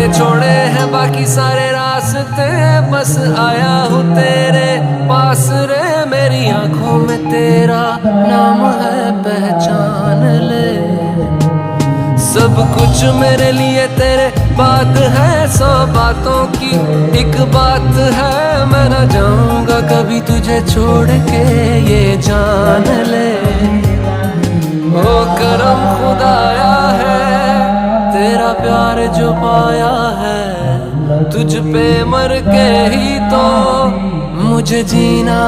के छोड़े हैं बाकी सारे रास्ते, बस आया हूँ तेरे पास रे। मेरी आंखों में तेरा नाम है, पहचान ले। सब कुछ मेरे लिए तेरे बात है, 100 बातों की एक बात है। मैं न जाऊंगा कभी तुझे छोड़ के, ये जान ले। ओ करम खुदाया है, तेरा प्यार जो पाया है। तुझ पे मर के ही तो मुझे जीना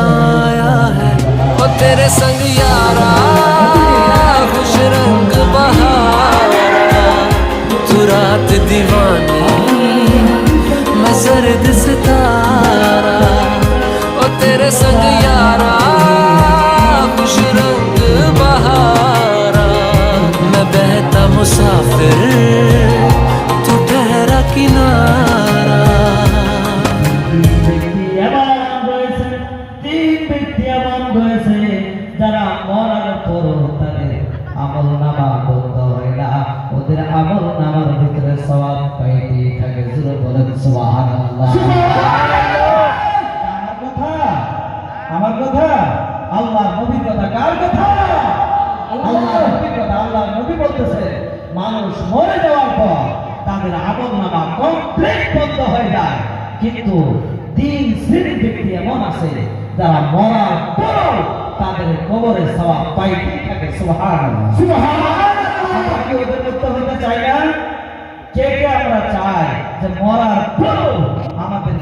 आया है। ओ तेरे संग यारा खुश रंग बहारा, तू रात दीवानी मैं सर्द सितारा। ओ तेरे संग यारा खुश रंग बहारा, मैं बहता मुसाफिर तू ठहरा किनारा। যারা মরার পর তাদের আমল নামা বন্ধ হয় না, ওদের আমল নামার ভিতরে সওয়াব পাইতে থাকে। জোরে বলেন সুবহানাল্লাহ। আমার কথা আল্লাহর নবীর কথা। কার কথা? আল্লাহর নবীর কথা। আল্লাহর নবী বলতেছে, মানুষ মরে যাওয়ার পর তাদের আমল নামা কমপ্লিট বন্ধ হয়ে যায়, কিন্তু 3 শ্রেণীর ব্যক্তি এমন আছে যারা মরার পর তাদের কবরে সওয়াব পাইতে থাকে। সুবহানাল্লাহ সুবহানাল্লাহ। আমরা কি ওদের মধ্যে হতে চাই না? কে কে আমরা চাই যে মরার পর আমাদের